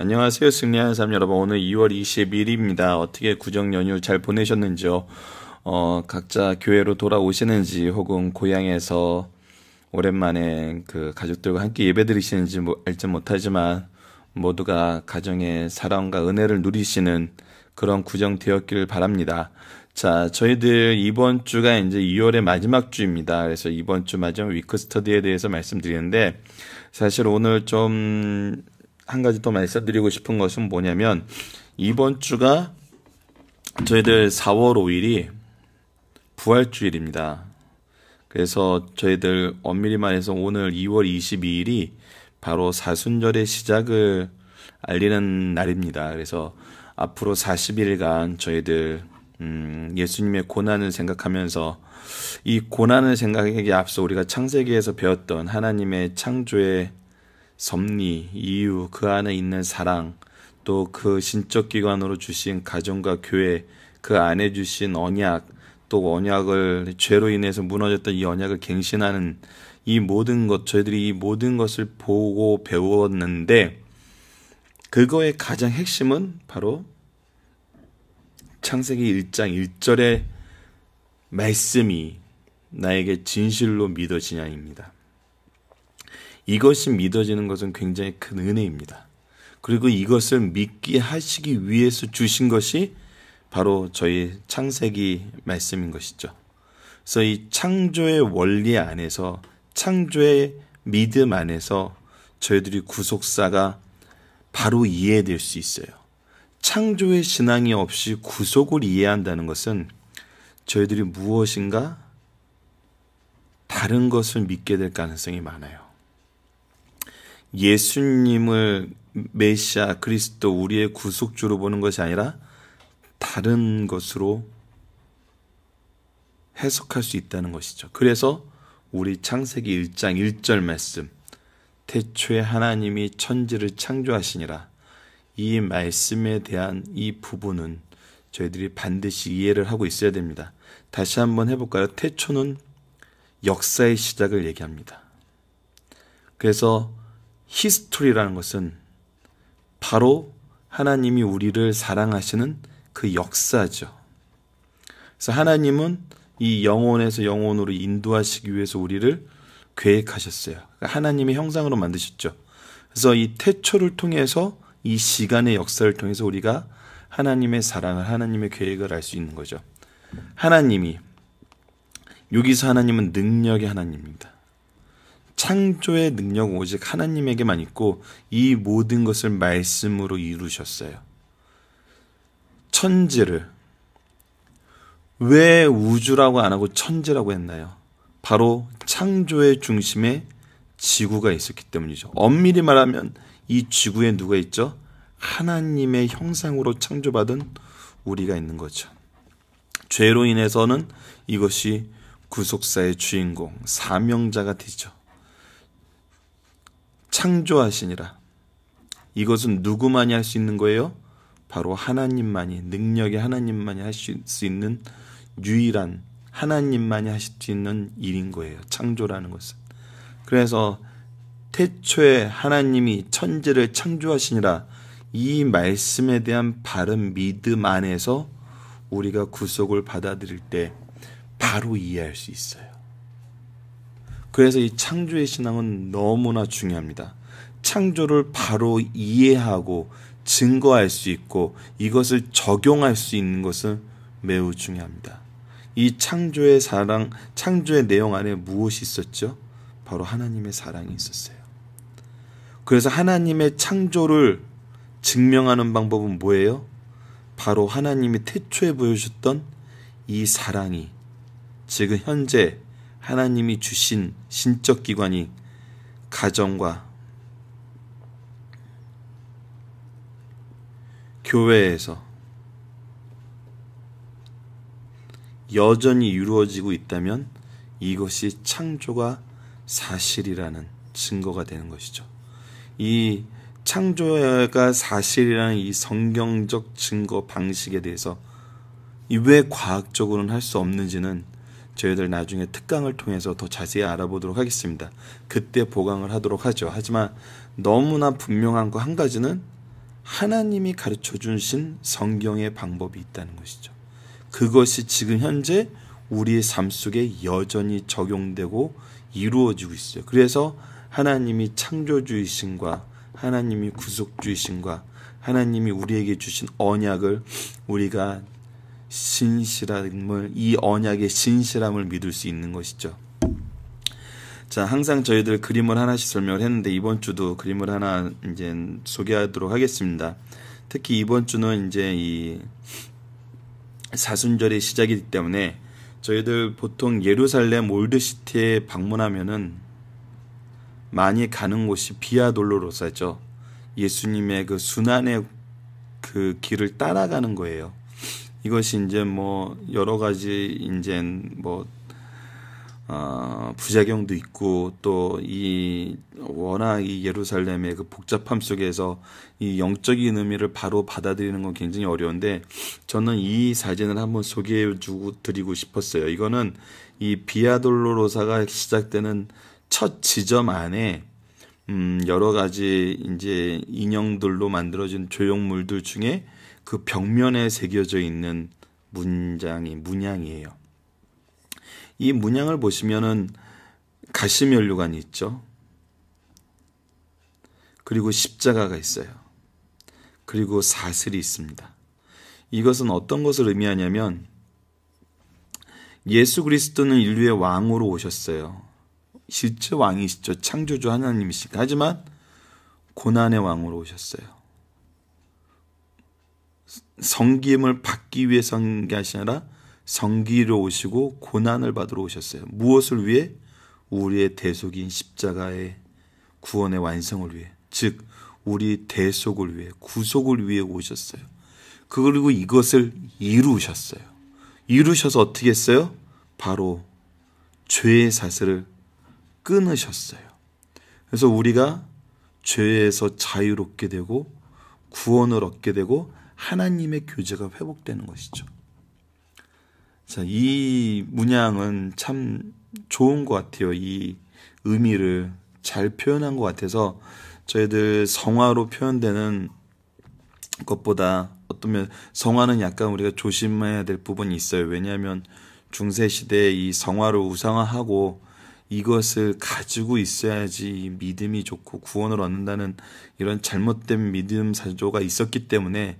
안녕하세요. 승리하는 삶 여러분. 오늘 2월 20일입니다. 어떻게 구정 연휴 잘 보내셨는지요? 각자 교회로 돌아오시는지 혹은 고향에서 오랜만에 그 가족들과 함께 예배드리시는지 알지 못하지만 모두가 가정의 사랑과 은혜를 누리시는 그런 구정 되었길 바랍니다. 자, 저희들 이번 주가 이제 2월의 마지막 주입니다. 그래서 이번 주 마지막 위크 스터디에 대해서 말씀드리는데 사실 오늘 좀 한 가지 더 말씀드리고 싶은 것은 뭐냐면 이번 주가 저희들 4월 5일이 부활주일입니다. 그래서 저희들 엄밀히 말해서 오늘 2월 22일이 바로 사순절의 시작을 알리는 날입니다. 그래서 앞으로 40일간 저희들 예수님의 고난을 생각하면서 이 고난을 생각하기에 앞서 우리가 창세기에서 배웠던 하나님의 창조의 섭리, 이유, 그 안에 있는 사랑, 또 그 신적 기관으로 주신 가정과 교회, 그 안에 주신 언약, 또 언약을 죄로 인해서 무너졌던 이 언약을 갱신하는 이 모든 것, 저희들이 이 모든 것을 보고 배웠는데 그거의 가장 핵심은 바로 창세기 1장 1절의 말씀이 나에게 진실로 믿어지냐입니다. 이것이 믿어지는 것은 굉장히 큰 은혜입니다. 그리고 이것을 믿게 하시기 위해서 주신 것이 바로 저희 창세기 말씀인 것이죠. 그래서 이 창조의 원리 안에서, 창조의 믿음 안에서 저희들이 구속사가 바로 이해될 수 있어요. 창조의 신앙이 없이 구속을 이해한다는 것은 저희들이 무엇인가 다른 것을 믿게 될 가능성이 많아요. 예수님을 메시아 그리스도 우리의 구속주로 보는 것이 아니라 다른 것으로 해석할 수 있다는 것이죠. 그래서 우리 창세기 1장 1절 말씀, 태초에 하나님이 천지를 창조하시니라, 이 말씀에 대한 이 부분은 저희들이 반드시 이해를 하고 있어야 됩니다. 다시 한번 해볼까요? 태초는 역사의 시작을 얘기합니다. 그래서 히스토리라는 것은 바로 하나님이 우리를 사랑하시는 그 역사죠. 그래서 하나님은 이 영혼에서 영혼으로 인도하시기 위해서 우리를 계획하셨어요. 그러니까 하나님의 형상으로 만드셨죠. 그래서 이 태초를 통해서 이 시간의 역사를 통해서 우리가 하나님의 사랑을, 하나님의 계획을 알 수 있는 거죠. 하나님이, 여기서 하나님은 능력의 하나님입니다. 창조의 능력은 오직 하나님에게만 있고 이 모든 것을 말씀으로 이루셨어요. 천지를 왜 우주라고 안 하고 천지라고 했나요? 바로 창조의 중심에 지구가 있었기 때문이죠. 엄밀히 말하면 이 지구에 누가 있죠? 하나님의 형상으로 창조받은 우리가 있는 거죠. 죄로 인해서는 이것이 구속사의 주인공, 사명자가 되죠. 창조하시니라. 이것은 누구만이 할 수 있는 거예요? 바로 하나님만이, 능력의 하나님만이 할 수 있는 유일한, 하나님만이 하실 수 있는 일인 거예요. 창조라는 것은. 그래서 태초에 하나님이 천지를 창조하시니라, 이 말씀에 대한 바른 믿음 안에서 우리가 구속을 받아들일 때 바로 이해할 수 있어요. 그래서 이 창조의 신앙은 너무나 중요합니다. 창조를 바로 이해하고 증거할 수 있고 이것을 적용할 수 있는 것은 매우 중요합니다. 이 창조의 사랑, 창조의 내용 안에 무엇이 있었죠? 바로 하나님의 사랑이 있었어요. 그래서 하나님의 창조를 증명하는 방법은 뭐예요? 바로 하나님이 태초에 보여주셨던 이 사랑이 지금 현재 하나님이 주신 신적 기관이 가정과 교회에서 여전히 이루어지고 있다면 이것이 창조가 사실이라는 증거가 되는 것이죠. 이 창조가 사실이라는 이 성경적 증거 방식에 대해서 왜 과학적으로는 할 수 없는지는 저희들 나중에 특강을 통해서 더 자세히 알아보도록 하겠습니다. 그때 보강을 하도록 하죠. 하지만 너무나 분명한 거 한 가지는 하나님이 가르쳐 주신 성경의 방법이 있다는 것이죠. 그것이 지금 현재 우리의 삶 속에 여전히 적용되고 이루어지고 있어요. 그래서 하나님이 창조주이신과 하나님이 구속주이신과 하나님이 우리에게 주신 언약을 우리가 이 언약의 신실함을 믿을 수 있는 것이죠. 자, 항상 저희들 그림을 하나씩 설명을 했는데 이번 주도 그림을 하나 이제 소개하도록 하겠습니다. 특히 이번 주는 이제 이 사순절의 시작이기 때문에 저희들 보통 예루살렘 올드시티에 방문하면은 많이 가는 곳이 비아 돌로로사죠. 예수님의 그 순환의 그 길을 따라가는 거예요. 이것이 이제 뭐 여러 가지 이제 뭐 부작용도 있고 또 이 워낙 이 예루살렘의 그 복잡함 속에서 이 영적인 의미를 바로 받아들이는 건 굉장히 어려운데 저는 이 사진을 한번 소개해 주고 드리고 싶었어요. 이거는 이 비아 돌로로사가 시작되는 첫 지점 안에 여러 가지 이제 인형들로 만들어진 조형물들 중에 그 벽면에 새겨져 있는 문양이에요. 이 문양을 보시면은 가시면류관이 있죠. 그리고 십자가가 있어요. 그리고 사슬이 있습니다. 이것은 어떤 것을 의미하냐면 예수 그리스도는 인류의 왕으로 오셨어요. 실제 왕이시죠. 창조주 하나님이시니까. 하지만 고난의 왕으로 오셨어요. 성김을 받기 위해서 온 게 아니라 성기로 오시고 고난을 받으러 오셨어요. 무엇을 위해? 우리의 대속인 십자가의 구원의 완성을 위해, 즉 우리 대속을 위해, 구속을 위해 오셨어요. 그리고 이것을 이루셨어요. 이루셔서 어떻게 했어요? 바로 죄의 사슬을 끊으셨어요. 그래서 우리가 죄에서 자유롭게 되고 구원을 얻게 되고 하나님의 교제가 회복되는 것이죠. 자, 이 문양은 참 좋은 것 같아요. 이 의미를 잘 표현한 것 같아서 저희들 성화로 표현되는 것보다 어쩌면 성화는 약간 우리가 조심해야 될 부분이 있어요. 왜냐하면 중세시대에 이 성화를 우상화하고 이것을 가지고 있어야지 믿음이 좋고 구원을 얻는다는 이런 잘못된 믿음 사조가 있었기 때문에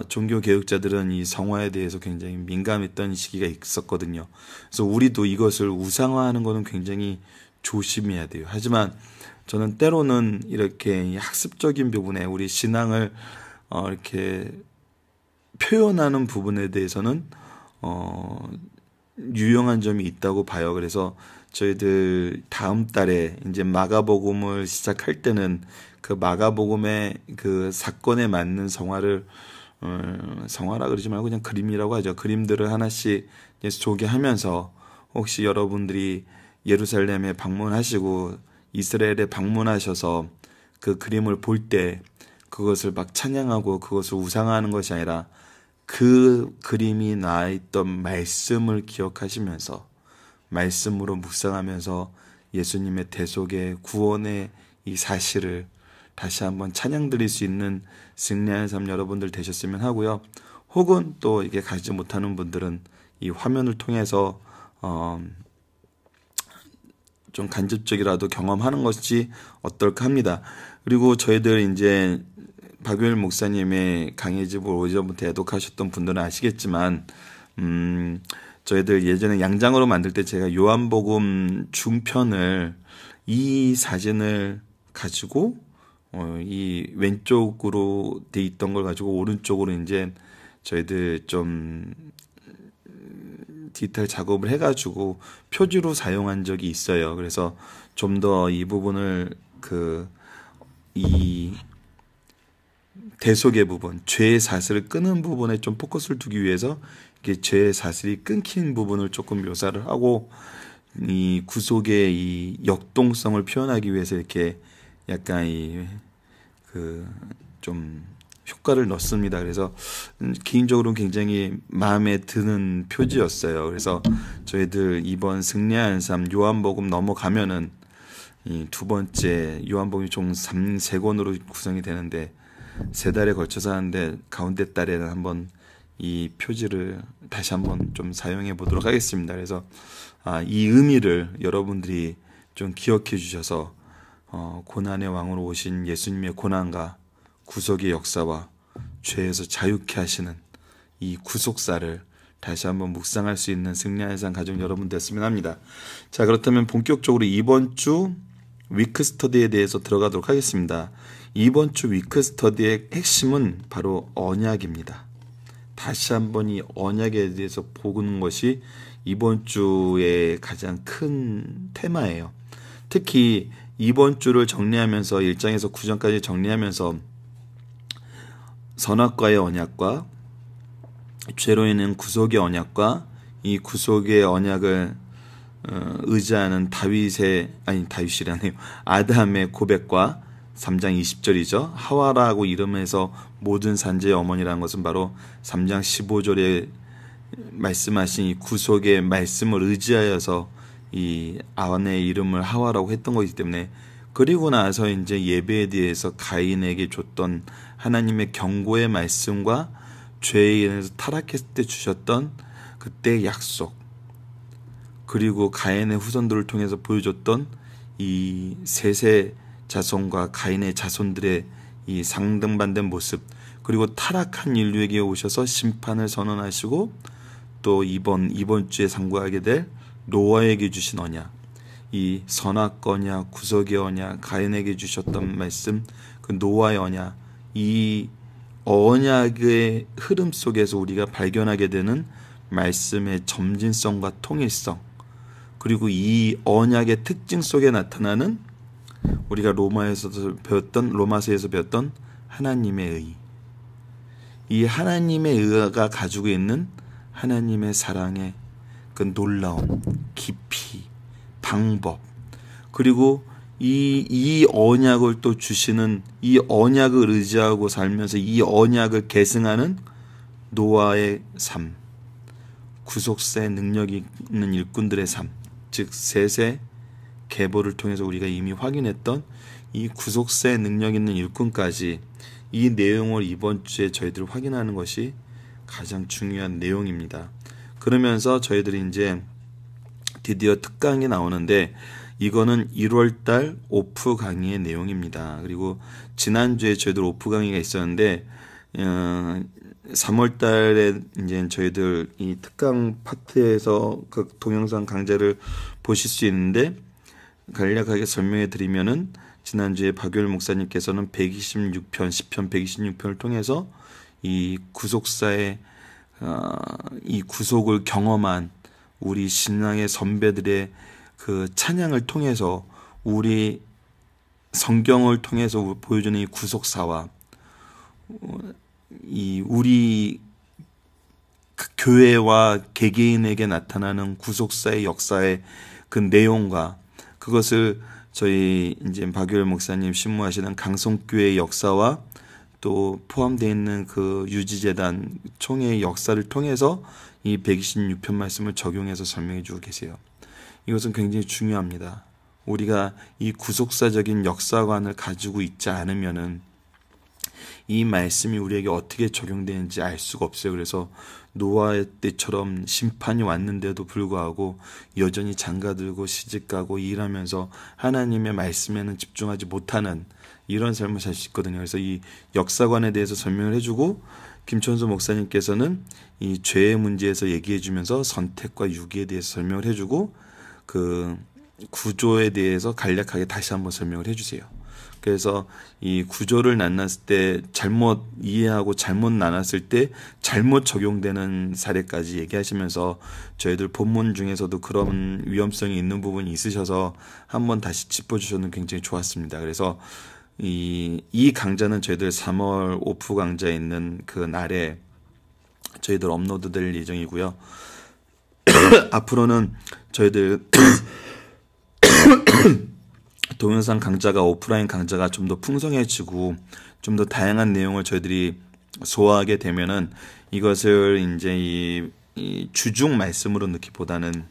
종교 개혁자들은 이 성화에 대해서 굉장히 민감했던 시기가 있었거든요. 그래서 우리도 이것을 우상화하는 것은 굉장히 조심해야 돼요. 하지만 저는 때로는 이렇게 학습적인 부분에 우리 신앙을 이렇게 표현하는 부분에 대해서는 유용한 점이 있다고 봐요. 그래서 저희들 다음 달에 이제 마가복음을 시작할 때는 그 마가복음의 그 사건에 맞는 성화를 성화라 그러지 말고 그냥 그림이라고 하죠. 그림들을 하나씩 소개하면서 혹시 여러분들이 예루살렘에 방문하시고 이스라엘에 방문하셔서 그 그림을 볼 때 그것을 막 찬양하고 그것을 우상화하는 것이 아니라 그 그림이 나와있던 말씀을 기억하시면서 말씀으로 묵상하면서 예수님의 대속의 구원의 이 사실을 다시 한번 찬양 드릴 수 있는 승리하는 삶 여러분들 되셨으면 하고요. 혹은 또 이게 가지 못하는 분들은 이 화면을 통해서 좀 간접적이라도 경험하는 것이 어떨까 합니다. 그리고 저희들 이제 박유일 목사님의 강해집을 오전부터 애독하셨던 분들은 아시겠지만 저희들 예전에 양장으로 만들 때 제가 요한복음 중편을 이 사진을 가지고 이 왼쪽으로 돼 있던 걸 가지고 오른쪽으로 이제 저희들 좀 디테일 작업을 해가지고 표지로 사용한 적이 있어요. 그래서 좀 더 이 부분을 이 대속의 부분, 죄의 사슬을 끄는 부분에 좀 포커스를 두기 위해서 이게 죄의 사슬이 끊긴 부분을 조금 묘사를 하고 이 구속의 이 역동성을 표현하기 위해서 이렇게 약간 좀 효과를 넣습니다. 그래서 개인적으로 굉장히 마음에 드는 표지였어요. 그래서 저희들 이번 승리하는 삶 요한복음 넘어가면은 이 두 번째 요한복음이 총 3권으로 구성이 되는데 3달에 걸쳐서 하는데 가운데 달에는 한번 이 표지를 다시 한번 좀 사용해 보도록 하겠습니다. 그래서 이 의미를 여러분들이 좀 기억해 주셔서 고난의 왕으로 오신 예수님의 고난과 구속의 역사와 죄에서 자유케 하시는 이 구속사를 다시 한번 묵상할 수 있는 승리의 산 가족 여러분 됐으면 합니다. 자, 그렇다면 본격적으로 이번 주 위크 스터디에 대해서 들어가도록 하겠습니다. 이번 주 위크 스터디의 핵심은 바로 언약입니다. 다시 한번 이 언약에 대해서 보는 것이 이번 주의 가장 큰 테마예요. 특히 이번 주를 정리하면서 1장에서 9장까지 정리하면서 선악과의 언약과 죄로 인한 구속의 언약과 이 구속의 언약을 의지하는 다윗이라네요. 아담의 고백과 3장 20절이죠. 하와라고 이름해서 모든 산지의 어머니라는 것은 바로 3장 15절에 말씀하신 이 구속의 말씀을 의지하여서 이 아내의 이름을 하와라고 했던 것이기 때문에, 그리고 나서 이제 예배에 대해서 가인에게 줬던 하나님의 경고의 말씀과 죄에 인해서 타락했을 때 주셨던 그때의 약속, 그리고 가인의 후손들을 통해서 보여줬던 이 셋의 자손과 가인의 자손들의 이 상등반된 모습, 그리고 타락한 인류에게 오셔서 심판을 선언하시고 또 이번 주에 상고하게 될 노아에게 주신 언약, 이 선악과 언약, 구속의 언약, 가인에게 주셨던 말씀, 그 노아의 언약, 이 언약의 흐름 속에서 우리가 발견하게 되는 말씀의 점진성과 통일성, 그리고 이 언약의 특징 속에 나타나는 우리가 로마서에서 배웠던 하나님의 의, 이 하나님의 의가 가지고 있는 하나님의 사랑의 그 놀라운 깊이, 방법, 그리고 이 언약을 또 주시는, 이 언약을 의지하고 살면서 이 언약을 계승하는 노아의 삶, 구속사의 능력이 있는 일꾼들의 삶, 즉 셋의 계보를 통해서 우리가 이미 확인했던 이 구속사의 능력 있는 일꾼까지, 이 내용을 이번 주에 저희들 확인하는 것이 가장 중요한 내용입니다. 그러면서 저희들이 이제 드디어 특강이 나오는데, 이거는 1월달 오프 강의의 내용입니다. 그리고 지난주에 저희들 오프 강의가 있었는데 3월달에 이제 저희들 이 특강 파트에서 그 동영상 강좌를 보실 수 있는데, 간략하게 설명해 드리면은 지난주에 박유일 목사님께서는 126편, 시편 126편을 통해서 이 구속사의 이 구속을 경험한 우리 신앙의 선배들의 그 찬양을 통해서, 우리 성경을 통해서 보여주는 이 구속사와 이 우리 교회와 개개인에게 나타나는 구속사의 역사의 그 내용과, 그것을 저희 이제 박유일 목사님 신무하시는 강성교회의 역사와 또 포함되어 있는 그 유지재단 총회의 역사를 통해서 이 126편 말씀을 적용해서 설명해 주고 계세요. 이것은 굉장히 중요합니다. 우리가 이 구속사적인 역사관을 가지고 있지 않으면은 이 말씀이 우리에게 어떻게 적용되는지 알 수가 없어요. 그래서 노아 때처럼 심판이 왔는데도 불구하고 여전히 장가들고 시집가고 일하면서 하나님의 말씀에는 집중하지 못하는 이런 삶을 살 수 있거든요. 그래서 이 역사관에 대해서 설명을 해주고, 김천수 목사님께서는 이 죄의 문제에서 얘기해주면서 선택과 유기에 대해서 설명을 해주고, 그 구조에 대해서 간략하게 다시 한번 설명을 해주세요. 그래서 이 구조를 나눴을 때 잘못 이해하고 잘못 나눴을 때 잘못 적용되는 사례까지 얘기하시면서 저희들 본문 중에서도 그런 위험성이 있는 부분이 있으셔서 한번 다시 짚어주셔서 굉장히 좋았습니다. 그래서 이 강좌는 저희들 3월 오프 강좌에 있는 그 날에 저희들 업로드 될 예정이고요. 앞으로는 저희들 동영상 강좌가, 오프라인 강좌가 좀 더 풍성해지고 좀 더 다양한 내용을 저희들이 소화하게 되면은 이것을 이제 이 주중 말씀으로 넣기보다는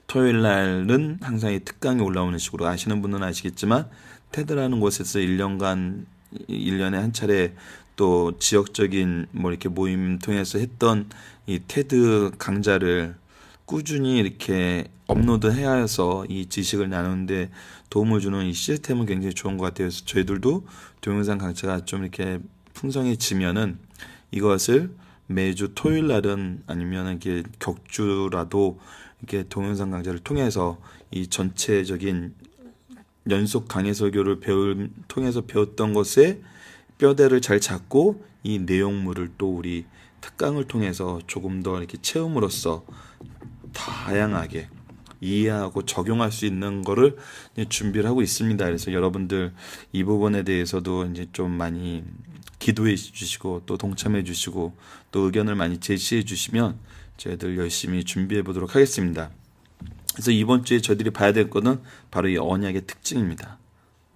토요일 날은 항상 이 특강이 올라오는 식으로, 아시는 분은 아시겠지만 테드라는 곳에서 1년간 1년에 한 차례 또 지역적인 뭐 이렇게 모임 통해서 했던 이 테드 강좌를 꾸준히 이렇게 업로드해야 해서 이 지식을 나누는데 도움을 주는 이 시스템은 굉장히 좋은 것 같아요. 그래서 저희들도 동영상 강좌가 좀 이렇게 풍성해지면은 이것을 매주 토요일 날은 아니면 이렇게 격주라도 이렇게 동영상 강좌를 통해서 이 전체적인 연속 강해 설교를 통해서 배웠던 것에 뼈대를 잘 잡고 이 내용물을 또 우리 특강을 통해서 조금 더 이렇게 체험으로써 다양하게 이해하고 적용할 수 있는 거를 준비를 하고 있습니다. 그래서 여러분들 이 부분에 대해서도 이제 좀 많이 기도해 주시고 또 동참해 주시고 또 의견을 많이 제시해 주시면 저희들 열심히 준비해 보도록 하겠습니다. 그래서 이번 주에 저희들이 봐야 될 것은 바로 이 언약의 특징입니다.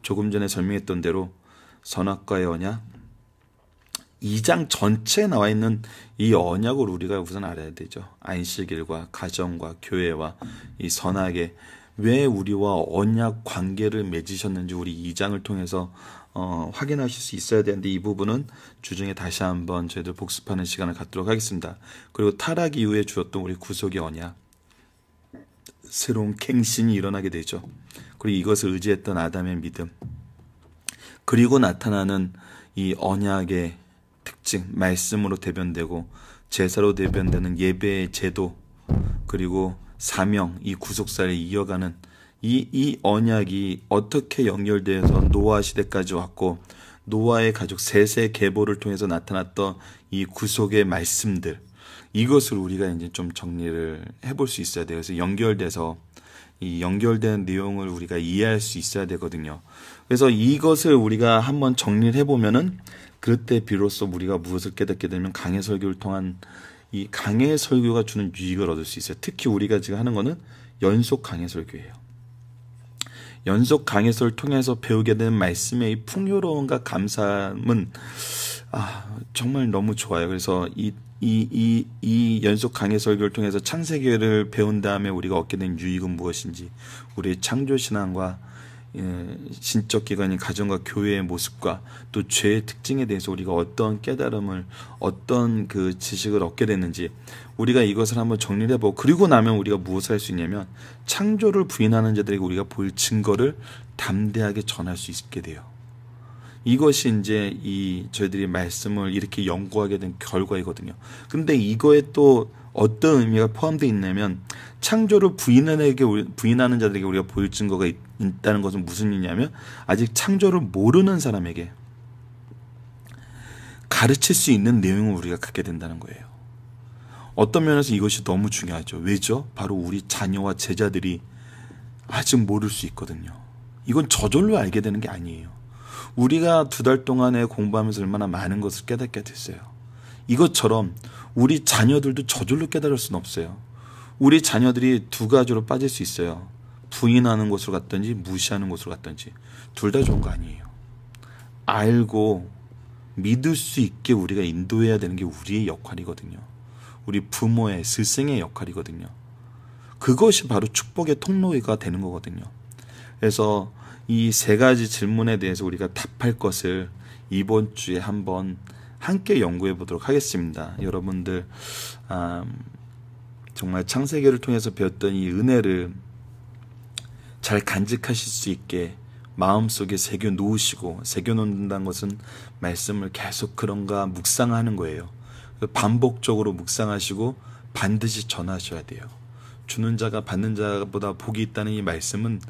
조금 전에 설명했던 대로 선악과의 언약, 2장 전체에 나와 있는 이 언약을 우리가 우선 알아야 되죠. 안식일과 가정과 교회와 이 선악에 왜 우리와 언약 관계를 맺으셨는지 우리 2장을 통해서 확인하실 수 있어야 되는데 이 부분은 주중에 다시 한번 저희들 복습하는 시간을 갖도록 하겠습니다. 그리고 타락 이후에 주었던 우리 구속의 언약, 새로운 갱신이 일어나게 되죠. 그리고 이것을 의지했던 아담의 믿음, 그리고 나타나는 이 언약의 특징, 말씀으로 대변되고 제사로 대변되는 예배의 제도, 그리고 사명, 이 구속사를 이어가는 이 언약이 어떻게 연결되어서 노아 시대까지 왔고 노아의 가족 셋의 계보를 통해서 나타났던 이 구속의 말씀들, 이것을 우리가 이제 좀 정리를 해볼 수 있어야 돼요. 그래서 연결돼서 이 연결된 내용을 우리가 이해할 수 있어야 되거든요. 그래서 이것을 우리가 한번 정리를 해보면은 그때 비로소 우리가 무엇을 깨닫게 되면 강해 설교를 통한 이 강해 설교가 주는 유익을 얻을 수 있어요. 특히 우리가 지금 하는 거는 연속 강해 설교예요. 연속 강해설을 통해서 배우게 된 말씀의 이 풍요로움과 감사함은 정말 너무 좋아요. 그래서 이 연속 강해 설교를 통해서 창세기를 배운 다음에 우리가 얻게 된 유익은 무엇인지, 우리의 창조신앙과 신적 기관인 가정과 교회의 모습과 또 죄의 특징에 대해서 우리가 어떤 깨달음을, 어떤 그 지식을 얻게 됐는지 우리가 이것을 한번 정리를 해보고, 그리고 나면 우리가 무엇을 할 수 있냐면 창조를 부인하는 자들에게 우리가 보일 증거를 담대하게 전할 수 있게 돼요. 이것이 이제 저희들이 말씀을 이렇게 연구하게 된 결과이거든요. 근데 이거에 또 어떤 의미가 포함되어 있냐면, 창조를 부인하는 자들에게 우리가 보일 증거가 있다는 것은 무슨 의미냐면, 아직 창조를 모르는 사람에게 가르칠 수 있는 내용을 우리가 갖게 된다는 거예요. 어떤 면에서 이것이 너무 중요하죠. 왜죠? 바로 우리 자녀와 제자들이 아직 모를 수 있거든요. 이건 저절로 알게 되는 게 아니에요. 우리가 2달 동안에 공부하면서 얼마나 많은 것을 깨닫게 됐어요. 이것처럼 우리 자녀들도 저절로 깨달을 수는 없어요. 우리 자녀들이 2가지로 빠질 수 있어요. 부인하는 곳으로 갔든지 무시하는 곳으로 갔든지. 둘 다 좋은 거 아니에요. 알고 믿을 수 있게 우리가 인도해야 되는 게 우리의 역할이거든요. 우리 부모의, 스승의 역할이거든요. 그것이 바로 축복의 통로가 되는 거거든요. 그래서 이 3가지 질문에 대해서 우리가 답할 것을 이번 주에 한번 함께 연구해 보도록 하겠습니다. 여러분들 정말 창세기를 통해서 배웠던 이 은혜를 잘 간직하실 수 있게 마음속에 새겨 놓으시고, 새겨 놓는다는 것은 말씀을 계속 그런가 묵상하는 거예요. 반복적으로 묵상하시고 반드시 전하셔야 돼요. 주는 자가 받는 자보다 복이 있다는 이 말씀은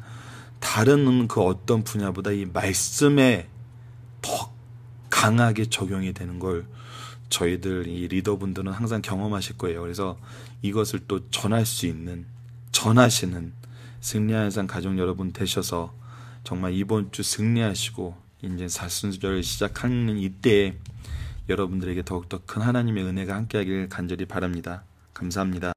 다른 그 어떤 분야보다 이 말씀에 더 강하게 적용이 되는 걸 저희들 이 리더분들은 항상 경험하실 거예요. 그래서 이것을 또 전할 수 있는, 전하시는 승리하는 삶 가족 여러분 되셔서 정말 이번 주 승리하시고 이제 사순절을 시작하는 이때에 여러분들에게 더욱더 큰 하나님의 은혜가 함께하길 간절히 바랍니다. 감사합니다.